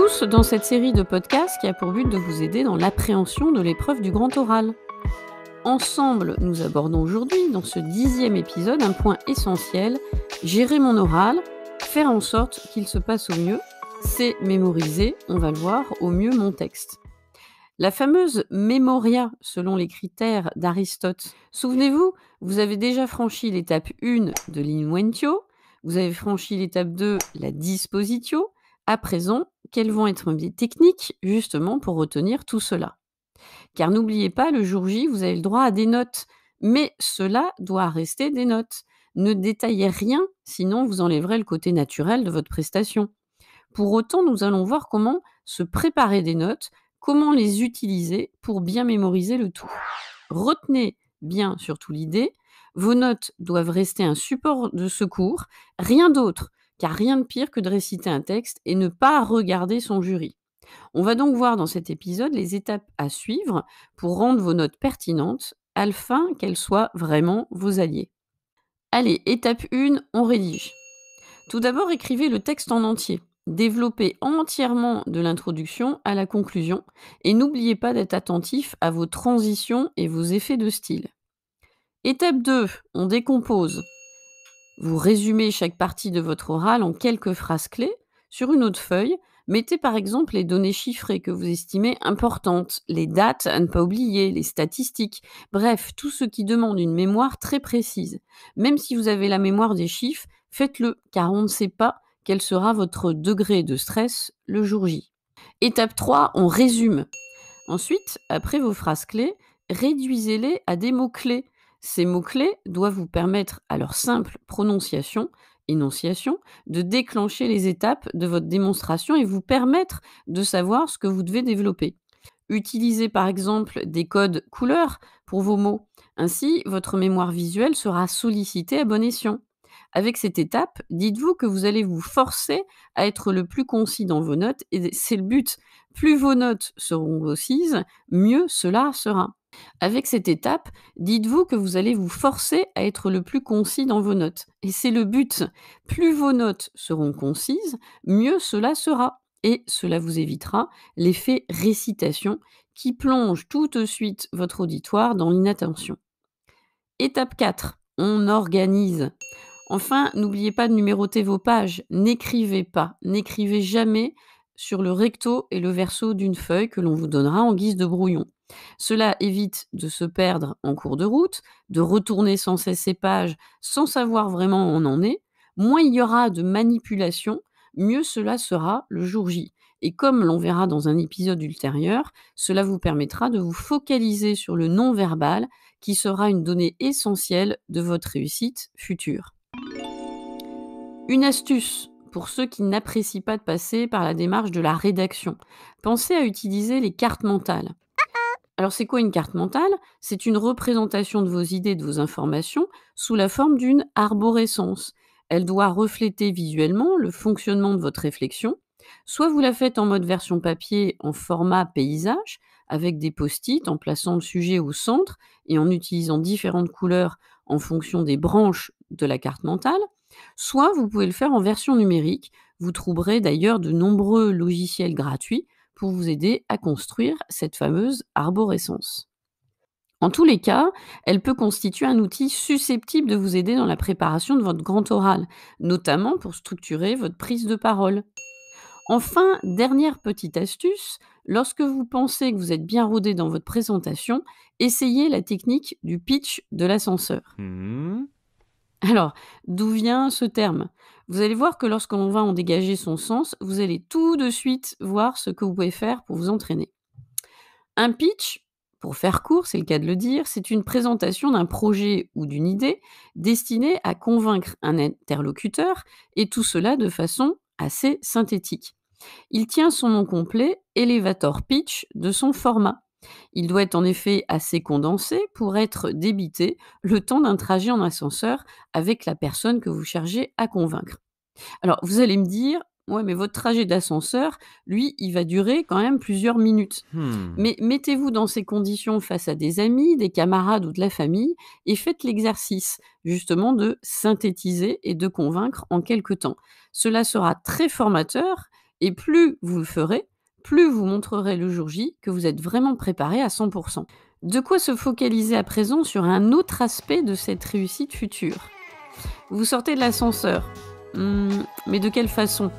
tous dans cette série de podcasts qui a pour but de vous aider dans l'appréhension de l'épreuve du grand oral. Ensemble, nous abordons aujourd'hui, dans ce 10e épisode, un point essentiel: gérer mon oral, faire en sorte qu'il se passe au mieux, c'est mémoriser, on va le voir, au mieux mon texte. La fameuse mémoria, selon les critères d'Aristote. Souvenez-vous, vous avez déjà franchi l'étape 1 de l'inventio, vous avez franchi l'étape 2, la dispositio. À présent, quelles vont être mes techniques, justement, pour retenir tout cela? Car n'oubliez pas, le jour J, vous avez le droit à des notes. Mais cela doit rester des notes. Ne détaillez rien, sinon vous enlèverez le côté naturel de votre prestation. Pour autant, nous allons voir comment se préparer des notes, comment les utiliser pour bien mémoriser le tout. Retenez bien surtout l'idée, vos notes doivent rester un support de secours, rien d'autre, car rien de pire que de réciter un texte et ne pas regarder son jury. On va donc voir dans cet épisode les étapes à suivre pour rendre vos notes pertinentes, afin qu'elles soient vraiment vos alliés. Allez, étape 1, on rédige. Tout d'abord, écrivez le texte en entier. Développez entièrement de l'introduction à la conclusion et n'oubliez pas d'être attentif à vos transitions et vos effets de style. Étape 2, on décompose. Vous résumez chaque partie de votre oral en quelques phrases clés. Sur une autre feuille, mettez par exemple les données chiffrées que vous estimez importantes, les dates à ne pas oublier, les statistiques, bref, tout ce qui demande une mémoire très précise. Même si vous avez la mémoire des chiffres, faites-le, car on ne sait pas quel sera votre degré de stress le jour J. Étape 3, on résume. Ensuite, après vos phrases clés, réduisez-les à des mots-clés. Ces mots-clés doivent vous permettre, à leur simple énonciation, de déclencher les étapes de votre démonstration et vous permettre de savoir ce que vous devez développer. Utilisez par exemple des codes couleurs pour vos mots. Ainsi, votre mémoire visuelle sera sollicitée à bon escient. Avec cette étape, dites-vous que vous allez vous forcer à être le plus concis dans vos notes et c'est le but. Plus vos notes seront concises, mieux cela sera. Avec cette étape, dites-vous que vous allez vous forcer à être le plus concis dans vos notes. Et c'est le but. Plus vos notes seront concises, mieux cela sera. Et cela vous évitera l'effet récitation qui plonge tout de suite votre auditoire dans l'inattention. Étape 4, on organise. Enfin, n'oubliez pas de numéroter vos pages. N'écrivez pas, n'écrivez jamais sur le recto et le verso d'une feuille que l'on vous donnera en guise de brouillon. Cela évite de se perdre en cours de route, de retourner sans cesse ces pages sans savoir vraiment où on en est. Moins il y aura de manipulation, mieux cela sera le jour J. Et comme l'on verra dans un épisode ultérieur, cela vous permettra de vous focaliser sur le non-verbal qui sera une donnée essentielle de votre réussite future. Une astuce pour ceux qui n'apprécient pas de passer par la démarche de la rédaction. Pensez à utiliser les cartes mentales. Alors c'est quoi une carte mentale? C'est une représentation de vos idées, de vos informations, sous la forme d'une arborescence. Elle doit refléter visuellement le fonctionnement de votre réflexion. Soit vous la faites en mode version papier en format paysage, avec des post-it en plaçant le sujet au centre et en utilisant différentes couleurs en fonction des branches de la carte mentale. Soit vous pouvez le faire en version numérique. Vous trouverez d'ailleurs de nombreux logiciels gratuits pour vous aider à construire cette fameuse arborescence. En tous les cas, elle peut constituer un outil susceptible de vous aider dans la préparation de votre grand oral, notamment pour structurer votre prise de parole. Enfin, dernière petite astuce, lorsque vous pensez que vous êtes bien rodé dans votre présentation, essayez la technique du pitch de l'ascenseur. Alors, d'où vient ce terme? Vous allez voir que lorsqu'on va en dégager son sens, vous allez tout de suite voir ce que vous pouvez faire pour vous entraîner. Un pitch, pour faire court, c'est le cas de le dire, c'est une présentation d'un projet ou d'une idée destinée à convaincre un interlocuteur et tout cela de façon assez synthétique. Il tient son nom complet, elevator pitch, de son format. Il doit être en effet assez condensé pour être débité le temps d'un trajet en ascenseur avec la personne que vous cherchez à convaincre. Alors, vous allez me dire, ouais, mais votre trajet d'ascenseur, lui, il va durer quand même plusieurs minutes. Mais mettez-vous dans ces conditions face à des amis, des camarades ou de la famille et faites l'exercice, justement, de synthétiser et de convaincre en quelque temps. Cela sera très formateur Et plus vous le ferez, plus vous montrerez le jour J que vous êtes vraiment préparé à 100. De quoi se focaliser à présent sur un autre aspect de cette réussite future. Vous sortez de l'ascenseur. Mais de quelle façon?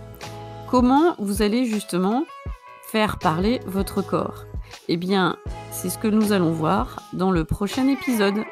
Comment vous allez justement faire parler votre corps? Eh bien, c'est ce que nous allons voir dans le prochain épisode.